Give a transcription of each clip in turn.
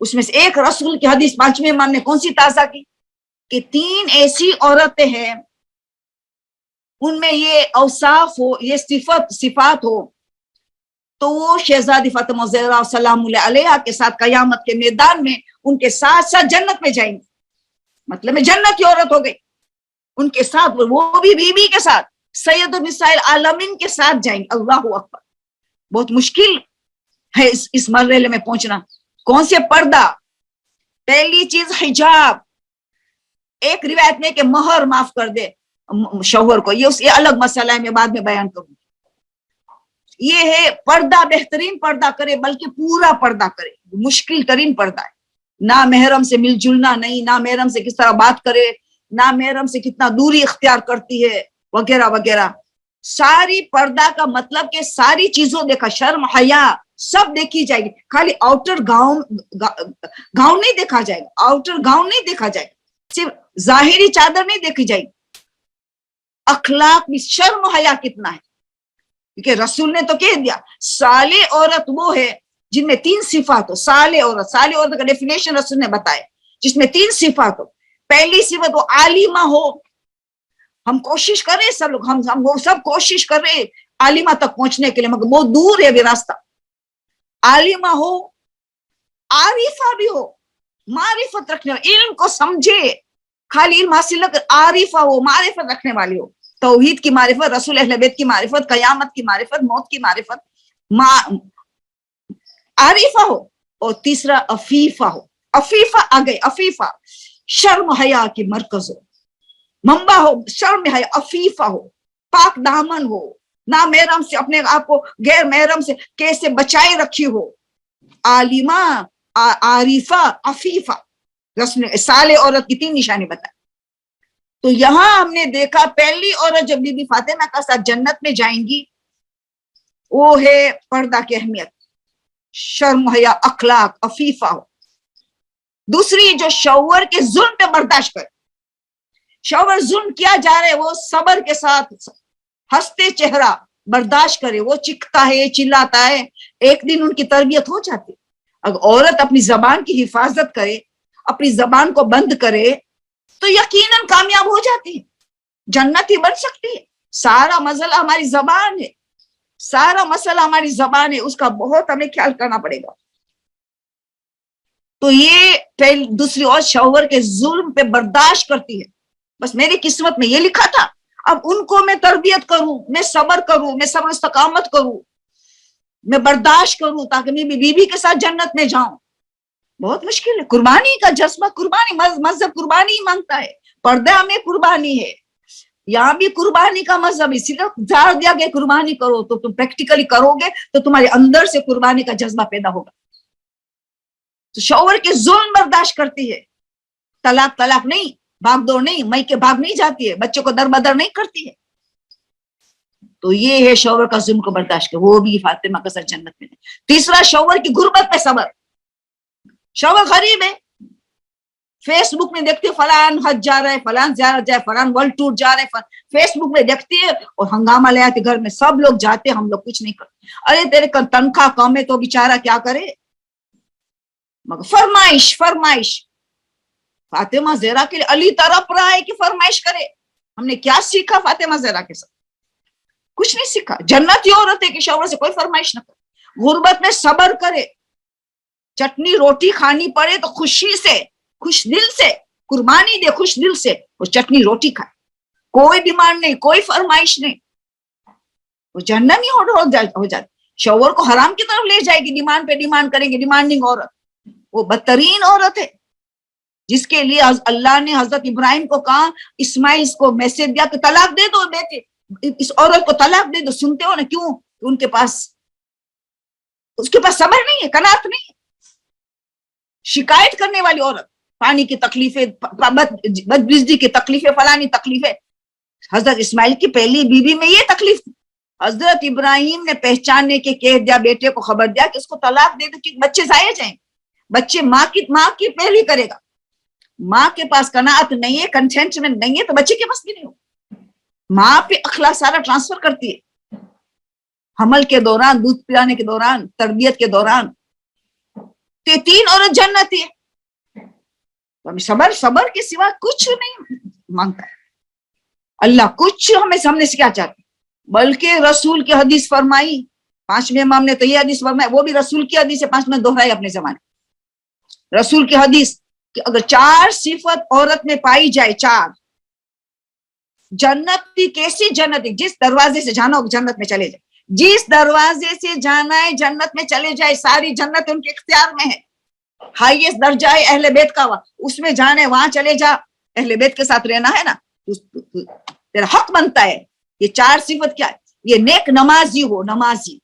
اس میں سے ایک رسول کی حدیث 5ویں امام نے کون سی تازہ کی کہ 3 ایسی عورتیں ہیں ان میں یہ اوصاف ہو، یہ صفات ہو، تو وہ شہزادی فاطمہ زہرا سلام اللہ علیہا کے ساتھ قیامت کے میدان میں ان کے ساتھ ساتھ جنت میں جائیں گے. مطلب میں جنت کی عورت ہو گئی، ان کے ساتھ وہ بھی بیوی کے ساتھ سید النساء العالمین کے ساتھ جائیں گے. اللہ اکبر. بہت مشکل ہے اس مرحلے میں پہنچنا. کون سے پردہ؟ پہلی چیز حجاب. ایک روایت میں کہ مہر معاف کر دے شوہر کو، یہ الگ مسئلہ ہے، میں بعد میں بیان کروں. یہ ہے پردہ، بہترین پردہ کرے، بلکہ پورا پردہ کرے. مشکل ترین پردہ ہے. نہ محرم سے مل جلنا نہیں، نہ محرم سے کس طرح بات کرے، نہ محرم سے کتنا دوری اختیار کرتی ہے، وغیرہ وغیرہ. ساری پردہ کا مطلب کہ ساری چیزوں دیکھا، شرم حیا سب دیکھی جائے گی. خالی آؤٹر گاؤن نہیں دیکھا جائے گا، آؤٹر گاؤن نہیں دیکھا جائے گا، صرف ظاہری چادر نہیں دیکھی جائے گی. اخلاق میں شرم حیا کتنا ہے، کیونکہ رسول نے تو کہہ دیا صالح عورت وہ ہے جن میں 3 صفات ہو. صالح عورت کا ڈیفینیشن رسول نے بتایا، جس میں 3 صفات ہو. پہلی صفت وہ عالمہ ہو. ہم کوشش کر رہے سب لوگ، ہم وہ سب کوشش کر رہے عالمہ تک پہنچنے کے لیے، مگر بہت دور ہے وہ راستہ. عالمہ ہو، عارفہ بھی ہو، معرفت رکھنے والی، علم کو سمجھے، خالی علم حاصل نہ کر، عارفہ ہو، معرفت رکھنے والی ہو. توحید کی معرفت، رسول اہل بیت کی معرفت، قیامت کی معرفت، موت کی معرفت، عارفہ ہو. اور تیسرا عفیفہ ہو. عفیفہ آ گئے، عفیفہ شرم حیا کی مرکز ہو، منبع ہو شرم حیا. عفیفہ ہو، پاک دامن ہو، نہ محرم سے اپنے آپ کو غیر محرم سے کیسے بچائے رکھی ہو. عالمہ، عارفہ، عفیفہ. رسول نے صالح عورت کی 3 نشانی بتائی. تو یہاں ہم نے دیکھا پہلی عورت جب بی بی فاطمہ کا ساتھ جنت میں جائیں گی، وہ ہے پردہ کی اہمیت، شرم حیا، اخلاق، عفیفہ ہو. دوسری جو شوہر کے ظلم پہ برداشت کرے. شوہر ظلم کیا جا رہے وہ صبر کے ساتھ ہنستے چہرہ برداشت کرے. وہ چکھتا ہے، چلاتا ہے، ایک دن ان کی تربیت ہو جاتی. اگر عورت اپنی زبان کی حفاظت کرے، اپنی زبان کو بند کرے، تو یقیناً کامیاب ہو جاتی ہے، جنت ہی بن سکتی ہے. سارا مسئلہ ہماری زبان ہے، سارا مسئلہ ہماری زبان ہے، اس کا بہت ہمیں خیال کرنا پڑے گا. تو یہ دوسری اور شوہر کے ظلم پہ برداشت کرتی ہے. بس میری قسمت میں یہ لکھا تھا، اب ان کو میں تربیت کروں، میں صبر کروں، میں صبر استقامت کروں، میں برداشت کروں تاکہ میں بی بی کے ساتھ جنت میں جاؤں. بہت مشکل ہے. قربانی کا جذبہ، قربانی، مذہب قربانی ہی مانگتا ہے، پردہ میں قربانی ہے. یہاں بھی قربانی کا مذہب، اسی لیے جار دیا گیا قربانی کرو. تو تم پریکٹیکلی کرو گے تو تمہارے اندر سے قربانی کا جذبہ پیدا ہوگا. تو شوہر کے ظلم برداشت کرتی ہے، طلاق نہیں، بھاگ دوڑ نہیں، مئی کے بھاگ نہیں جاتی ہے، بچوں کو در بدر نہیں کرتی ہے. تو یہ ہے شوہر کا ظلم کو برداشت کر، وہ بھی فاطمہ کا ساتھ جنت میں. تیسرا شوہر کی غربت پہ صبر. شوہر غریب ہے، فیس بک میں دیکھتے فلان حج جا رہے، فلان زیارت جائے، فلان ورلڈ ٹور جا رہے، فیس بک میں دیکھتے ہیں اور ہنگامہ لے آتے گھر میں، سب لوگ جاتے، ہم لوگ کچھ نہیں کرتے. ارے تیرے تنخواہ کم ہے تو بیچارہ کیا کرے. مگر فرمائش فاطمہ زہرا کے لیے علی طرف رہا ہے کہ فرمائش کرے. ہم نے کیا سیکھا فاطمہ زہرا کے ساتھ؟ کچھ نہیں سیکھا. جنتی عورت ہے کہ شوہر سے کوئی فرمائش نہ کرے، غربت میں صبر کرے، چٹنی روٹی کھانی پڑے تو خوشی سے، خوش دل سے قربانی دے، خوش دل سے وہ چٹنی روٹی کھائے، کوئی ڈیمانڈ نہیں، کوئی فرمائش نہیں. وہ جہنمی ہو جاتی. شوہر کو حرام کی طرف لے جائے گی، ڈیمانڈ پہ ڈیمانڈ کریں گے، ڈیمانڈنگ عورت. وہ بدترین عورت ہے جس کے لیے اللہ نے حضرت ابراہیم کو کہا، اسماعیل کو میسج دیا کہ طلاق دے دو بیٹے، اس عورت کو طلاق دے دو. سنتے ہو نا کیوں؟ ان کے پاس صبر نہیں ہے، قناعت نہیں ہے. شکایت کرنے والی عورت، پانی کی تکلیفیں، بجلی کی تکلیفیں، فلانی تکلیفیں. حضرت اسماعیل کی پہلی بیوی میں یہ تکلیف تھی. حضرت ابراہیم نے پہچاننے کے کہہ دیا، بیٹے کو خبر دیا کہ اس کو طلاق دے دو کہ بچے ضائع جائیں. بچے ماں کی پہلی کرے گا. ماں کے پاس قناعت نہیں ہے، کنٹینٹمنٹ نہیں ہے، تو بچے کے پاس بھی نہیں ہو. ماں پہ اخلاق سارا ٹرانسفر کرتی ہے، حمل کے دوران، دودھ پلانے کے دوران، تربیت کے دوران. تو یہ 3 عورت جنتی ہے. تو ہمیں صبر کے سوا کچھ نہیں مانگتا ہے اللہ. کچھ ہمیں سامنے سے کیا چاہتے ہیں, بلکہ رسول کی حدیث فرمائی. 5ویں امام نے تو یہ حدیث فرمائی, وہ بھی رسول کی حدیث ہے, 5 میں دہرائی اپنے زمانے. رسول کی حدیث کہ اگر 4 صفت عورت میں پائی جائے, 4 جنتی. کیسی جنتی؟ جس دروازے سے جانا ہو جنت میں چلے جائے, جس دروازے سے جانا ہے جنت میں چلے جائے. ساری جنت ان کے اختیار میں ہے. ہائیسٹ درجہ ہے اہل بیت کا, اس میں جانے, وہاں چلے جا, اہل بیت کے ساتھ رہنا ہے نا, تیرا حق بنتا ہے. یہ 4 صفت کیا ہے؟ یہ نیک نمازی ہو, نمازی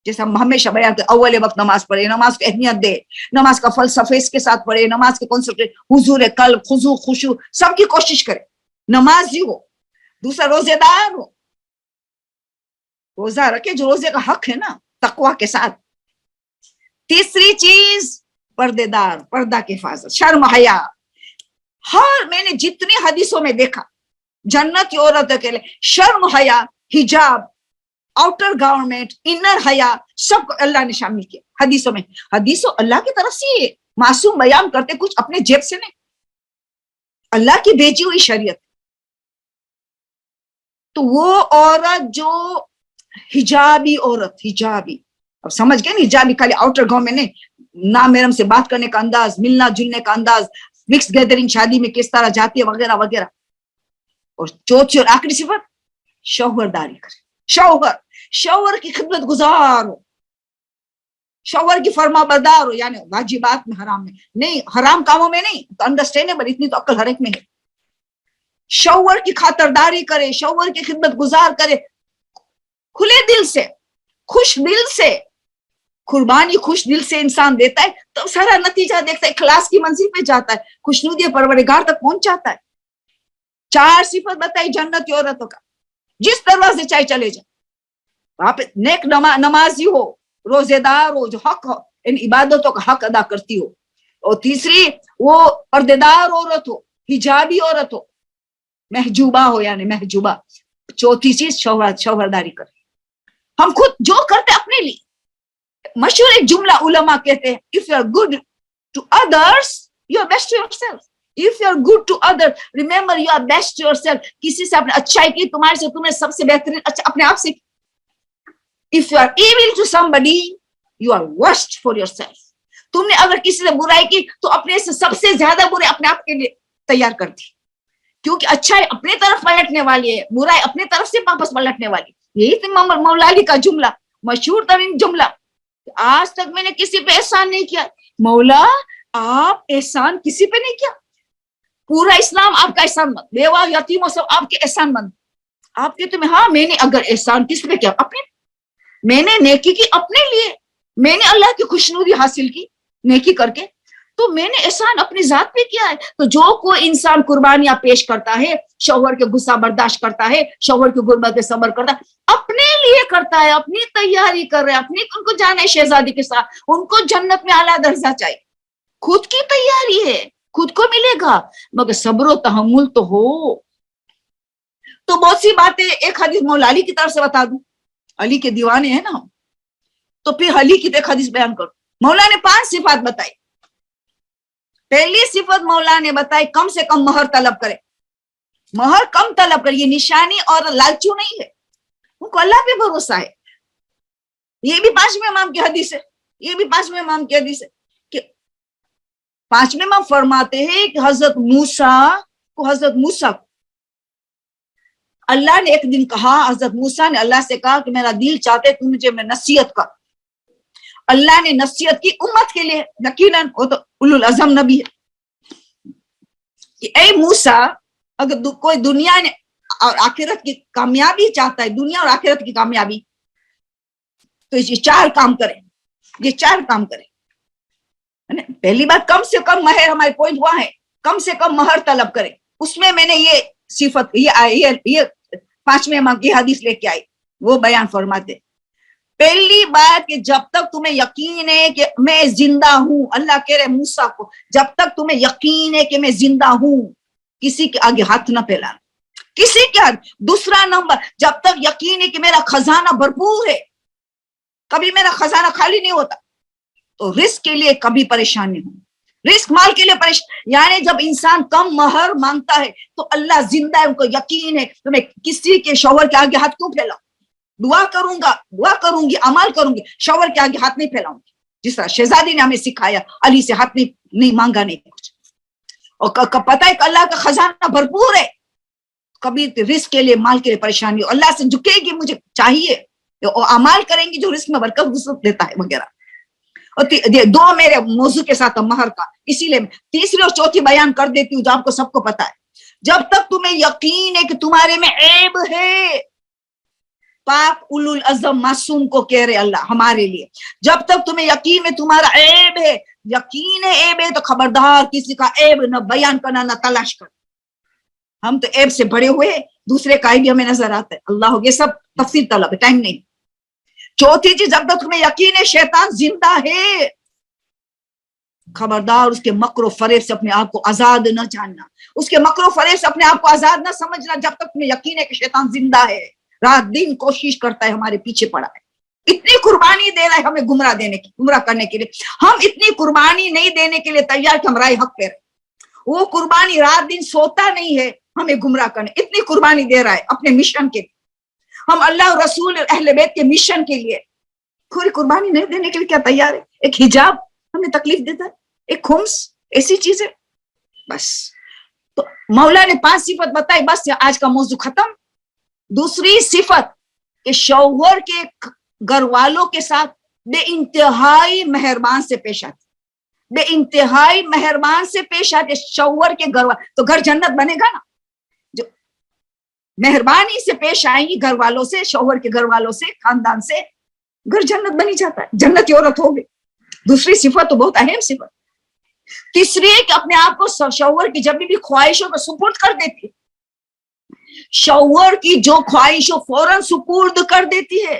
جیسے ہم ہمیشہ بیان کرتے, اول وقت نماز پڑھے, نماز کو اہمیت دے, نماز کا فلسفے اس کے ساتھ پڑھے, نماز کے کنسنٹریٹ, حضور قلب, خضوع خشوع سب کی کوشش کرے, نمازی ہو. دوسرا روزے دار ہو, روزہ رکھے جو روزے کا حق ہے نا, تقوی کے ساتھ. تیسری چیز پردے دار, پردہ کی حفاظت, شرم حیا. میں نے جتنی حدیثوں میں دیکھا جنت کی عورتوں کے لیے شرم حیا, حجاب, آؤٹر گورنمنٹ, انر حیا, سب کو اللہ نے شامل کیا حدیثوں میں. حدیثوں اللہ کی طرف سے معصوم بیان کرتے, کچھ اپنے جیب سے نہیں, اللہ کی بھیجی ہوئی شریعت. تو وہ عورت جو حجابی عورت, حجابی, اب سمجھ گئے نا, حجابی خالی آؤٹر گورنمنٹ نہیں, نامیرم سے بات کرنے کا انداز, ملنا جلنے کا انداز, مکس گیدرنگ شادی میں کس طرح جاتی ہے وغیرہ وغیرہ. اور چوتھی اور آخری صفت شوہرداری کرے. شوہر کی خدمت گزار ہو, شوہر کی فرما بردار ہو, یعنی واجبات میں, حرام میں نہیں, حرام کاموں میں نہیں, تو انڈرسٹینڈیبل, اتنی تو عقل ہر ایک میں ہے. شوہر کی خاطرداری کرے, شوہر کی خدمت گزار کرے, کھلے دل سے, خوش دل سے. قربانی خوش دل سے انسان دیتا ہے تو سارا نتیجہ دیکھتا ہے, اخلاص کی منزل پہ جاتا ہے, خوشنودی پروردگار تک پہنچ جاتا ہے. 4 صفت بتائی جنتی عورتوں کا, جس دروازے چاہے چلے جائے. آپ نیک نمازی ہو, روزے دار ہو, جو حق ہو, ان عبادتوں کا حق ادا کرتی ہو. اور تیسری وہ پردے دار عورت ہو, حجابی عورت ہو, محجوبہ ہو, یعنی محجوبہ. چوتھی چیز شوہرداری کرے. ہم خود جو کرتے اپنے لیے, مشہور ایک جملہ علماء کہتے ہیں, if you are good to others you are best to yourself. if you are good to others remember you are best to yourself. کسی سے اپنے اچھائی کی, تمہارے سے تمہیں سب سے بہترین اچھا اپنے آپ سے. if you are evil to somebody you are worst for yourself. تم نے اگر کسی سے برائی کی تو اپنے سے سب سے زیادہ برے اپنے آپ کے لیے تیار کر دی, کیونکہ اچھائی اپنے طرف پلٹنے والی ہے, برائی اپنے طرف سے واپس پلٹنے والی. یہی تھی مولا علی کا جملہ, مشہور ترین جملہ. آج تک میں نے کسی پہ احسان نہیں کیا. مولا آپ احسان کسی پہ نہیں کیا, پورا اسلام آپ کا احسان مند, بیوہ یتیموں سب آپ کے احسان مند. آپ کہتے ہیں ہاں میں نے اگر احسان کس پہ کیا, اپنے, میں نے نیکی کی اپنے لیے, میں نے اللہ کی خوشنودی حاصل کی نیکی کر کے, تو میں نے احسان اپنی ذات پہ کیا ہے. تو جو کوئی انسان قربانیاں پیش کرتا ہے, شوہر کے غصہ برداشت کرتا ہے, شوہر کی غربت پہ صبر کرتا ہے, اپنے لیے کرتا ہے, اپنی تیاری کر رہے, اپنی ان کو جانا ہے شہزادی کے ساتھ, ان کو جنت میں اعلیٰ درجہ چاہیے. خود کی تیاری ہے, خود کو ملے گا, مگر صبر و تحمل تو ہو. تو بہت سی باتیں, ایک حدیث مولا علی کی طرف سے بتا دوں, علی کے دیوانے ہیں نا ہم, تو پھر علی کی ایک حدیث بیان کرو. مولا نے 5 صفات بتائی. پہلی صفت مولا نے بتائی, کم سے کم مہر طلب کرے. مہر کم طلب کرے, یہ نشانی اور لالچو نہیں ہے, ان کو اللہ پہ بھروسہ ہے. یہ بھی 5ویں امام کی حدیث ہے, یہ بھی 5ویں امام کی حدیث ہے کہ 5ویں امام فرماتے ہیں کہ حضرت موسیٰ کو اللہ نے ایک دن کہا, حضرت موسیٰ نے اللہ سے کہا کہ میرا دل چاہتے تو مجھے میں نصیحت کر. اللہ نے نصیحت کی امت کے لیے, یقیناً وہ تو اولو العزم نبی ہے, کہ اے موسیٰ اگر کوئی دنیا نے اور آخرت کی کامیابی چاہتا ہے, دنیا اور آخرت کی کامیابی, تو یہ 4 کام کریں, یہ 4 کام کریں. پہلی بات کم سے کم مہر, ہمارے پوائنٹ وہاں ہے, کم سے کم مہر طلب کریں. اس میں نے یہ صفت, یہ 5ویں امام کی حدیث لے کے آئی, وہ بیان فرماتے. پہلی بات کہ جب تک تمہیں یقین ہے کہ میں زندہ ہوں, اللہ کہہ رہے موسیٰ کو, جب تک تمہیں یقین ہے کہ میں زندہ ہوں, کسی کے آگے ہاتھ نہ پھیلانا, کسی کے آگے. دوسرا نمبر, جب تک یقین ہے کہ میرا خزانہ بھرپور ہے, کبھی میرا خزانہ خالی نہیں ہوتا, تو رزق کے لیے کبھی پریشان نہیں ہوں، رزق مال کے لیے پریشان، یعنی جب انسان کم مہر مانگتا ہے تو اللہ زندہ ہے، ان کو یقین ہے تو میں کسی کے شوہر کے آگے ہاتھ کیوں پھیلاؤں، دعا کروں گا، دعا کروں گی، عمل کروں گی، شوہر کے آگے ہاتھ نہیں پھیلاؤں گی، جس طرح شہزادی نے ہمیں سکھایا علی سے ہاتھ نہیں مانگا نہیں کچھ، اور پتہ ہے کہ اللہ کا خزانہ بھرپور ہے، کبھی رزق کے لیے مال کے لیے پریشانی ہو، اللہ سے جھکے گی مجھے چاہیے، اور اعمال کریں گی جو رزق میں برکت وسعت دیتا ہے وغیرہ۔ اور دو میرے موضوع کے ساتھ مہر کا، اسی لیے تیسری اور چوتھی بیان کر دیتی ہوں جو آپ کو سب کو پتا ہے۔ جب تک تمہیں یقین ہے کہ تمہارے میں عیب ہے، پاک اولو العزم معصوم کو کہہ رہے اللہ ہمارے لیے، جب تک تمہیں یقین ہے تمہارا عیب ہے، یقین ہے عیب ہے، تو خبردار کسی کا عیب نہ بیان کرنا نہ تلاش کرنا۔ ہم تو عیب سے بڑے ہوئے، دوسرے کا بھی ہمیں نظر آتا ہے، اللہ یہ سب تفصیل طلب ہے، ٹائم نہیں۔ چوتھی چیز، جب تک تمہیں یقین ہے شیطان زندہ ہے، خبردار اس کے مکر و فریب سے اپنے آپ کو آزاد نہ جاننا، اس کے مکر و فریب سے اپنے آپ کو آزاد نہ سمجھنا۔ جب تک تمہیں یقین ہے کہ شیطان زندہ ہے، رات دن کوشش کرتا ہے ہمارے پیچھے پڑا ہے، اتنی قربانی دے رہا ہے ہمیں گمراہ دینے کی، گمراہ کرنے کے لیے۔ ہم اتنی قربانی نہیں دینے کے لیے تیار کہ ہم رائے حق پہ رہے، وہ قربانی رات دن سوتا نہیں ہے ہمیں گمراہ کرنے، اتنی قربانی دے رہا ہے اپنے مشن کے لیے۔ ہم اللہ رسول اہل بیت کے مشن کے لیے کوئی قربانی نہیں دینے کے لیے کیا تیار ہے؟ ایک حجاب ہمیں تکلیف دیتا ہے، ایک خمس، ایسی چیزیں بس۔ تو مولا نے 5 صفت بتائی، بس آج کا موضوع ختم۔ دوسری صفت کہ شوہر کے گھر والوں کے ساتھ بے انتہائی مہربان سے پیش آتے، بے انتہائی مہربان سے پیش آتے شوہر کے گھر والوں، تو گھر جنت بنے گا نا، جو مہربانی سے پیش آئیں گی گھر والوں سے، شوہر کے گھر والوں سے، خاندان سے، گھر جنت بنی جاتا ہے، جنت کی عورت ہوگی۔ دوسری صفت تو بہت اہم صفت۔ تیسری ہے کہ اپنے آپ کو شوہر کی جب بھی خواہشوں کو سپرد کر دیتی ہے، شوہر کی جو خواہشوں فوراً سپرد کر دیتی ہے،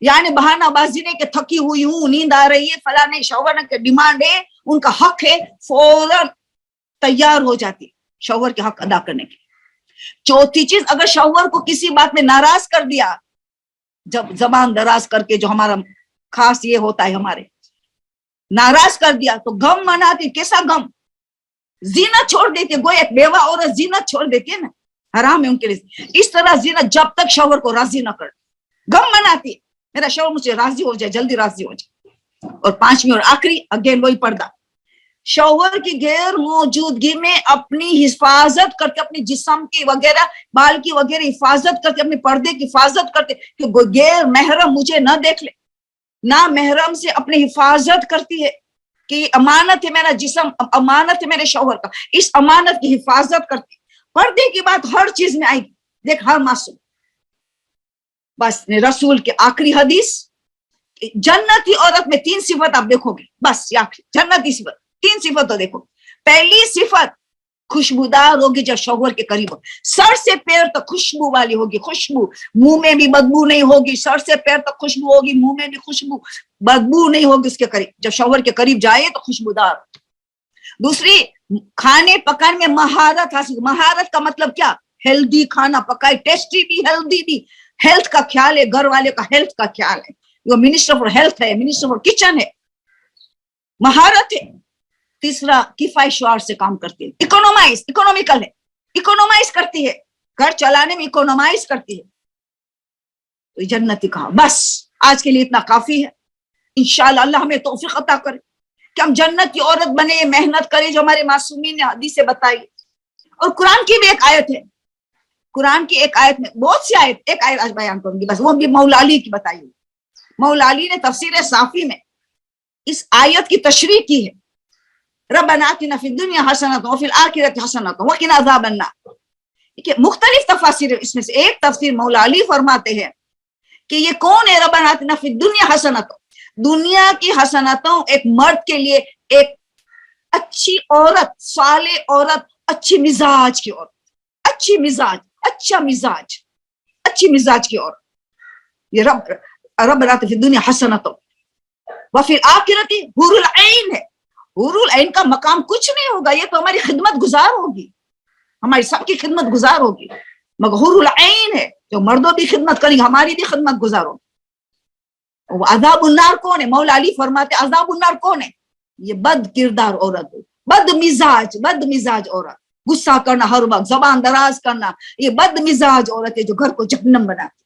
یعنی بہانہ بازی نہیں کہ تھکی ہوئی ہوں، نیند آ رہی ہے، فلاں نہیں، شوہر کی ڈیمانڈ ہے، ان کا حق ہے، فوراً تیار ہو جاتی ہے شوہر کے حق ادا کرنے کے۔ چوتھی چیز، اگر شوہر کو کسی بات میں ناراض کر دیا، جب زبان دراز کر کے، جو ہمارا خاص یہ ہوتا ہے ہمارے، ناراض کر دیا تو غم مناتی۔ کیسا غم؟ زینت چھوڑ دیتی ہے، گویا ایک بیوہ عورت زینت چھوڑ دیتی ہے نا، حرام ہے ان کے لیے، اس طرح زینت جب تک شوہر کو راضی نہ کر، غم مناتی ہے میرا شوہر مجھ سے راضی ہو جائے، جلدی راضی ہو جائے۔ اور پانچویں اور آخری، اگین وہی پردہ، شوہر کی غیر موجودگی میں اپنی حفاظت کرتے، اپنی جسم کی وغیرہ، بال کی وغیرہ حفاظت کرتے، اپنے پردے کی حفاظت کرتے کہ غیر محرم مجھے نہ دیکھ لے، نہ محرم سے اپنی حفاظت کرتی ہے کہ یہ امانت ہے، میرا جسم امانت ہے میرے شوہر کا، اس امانت کی حفاظت کرتی۔ پردے کی بات ہر چیز میں آئے گی، دیکھ ہر معصوم۔ بس رسول کے آخری حدیث، جنتی عورت میں 3 صفت آپ دیکھو گے، بس جنتی صفت 3 صفت تو دیکھو۔ پہلی صفت، خوشبودار ہوگی جب شوہر کے قریب ہو، سر سے پیر تک خوشبو والی ہوگی، خوشبو، منہ میں بھی بدبو نہیں ہوگی، سر سے پیر تک خوشبو ہوگی، منہ میں بھی خوشبو، بدبو نہیں ہوگی اس کے قریب، جب شوہر کے قریب جائے تو خوشبودار۔ دوسری، کھانے پکانے میں مہارت حاصل، مہارت کا مطلب کیا؟ ہیلدی کھانا پکائے، ٹیسٹی بھی، ہیلدی بھی، ہیلتھ کا خیال ہے، گھر والے کا ہیلتھ کا خیال ہے، وہ منسٹر فار ہیلتھ ہے، منسٹر فار کچن ہے، مہارت ہے۔ تیسرا، کفایت شعار سے کام کرتی ہے، اکنومیکل ہے، اکنومائز کرتی ہے، گھر چلانے میں اکنومائز کرتی ہے، تو جنتی کہا۔ بس آج کے لیے اتنا کافی ہے، انشاءاللہ اللہ ہمیں توفیق عطا کرے کہ ہم جنت کی عورت بنے، محنت کرے جو ہمارے معصومین نے حدیثیں بتائی۔ اور قرآن کی بھی ایک آیت ہے، قرآن کی ایک آیت میں، بہت سی آیت، ایک آیت آج بیان کروں گی بس، وہ بھی مولا علی کی بتائی ہوئی۔ مولا علی نے تفسیر صافی میں اس آیت کی تشریح کی ہے، ربنا آتنا فی الدنیا حسنۃ وفی الآخرۃ حسنۃ وقنا عذاب النار۔ مختلف تفاسیر، اس میں سے ایک تفسیر مولا علی فرماتے ہیں کہ یہ کون ہے ربنا آتنا فی الدنیا حسنۃ، دنیا کی حسنتوں، ایک مرد کے لیے ایک اچھی عورت، صالح عورت، اچھی مزاج کی عورت، اچھی مزاج، اچھا مزاج، اچھی مزاج کی عورت، یہ ربنا آتنا فی الدنیا حسنۃ وفی الآخرۃ حور العین ہے۔ حور العین کا مقام کچھ نہیں ہوگا، یہ تو ہماری خدمت گزار ہوگی، ہماری سب کی خدمت گزار ہوگی، مگر حور العین ہے جو مردوں بھی خدمت کریں گے، ہماری بھی خدمت گزار ہوگی۔ عذاب النار کون ہے؟ مولا علی فرماتے عذاب النار کون ہے؟ یہ بد کردار عورت، بد مزاج عورت، غصہ کرنا ہر وقت، زبان دراز کرنا، یہ بد مزاج عورت ہے جو گھر کو جہنم بناتی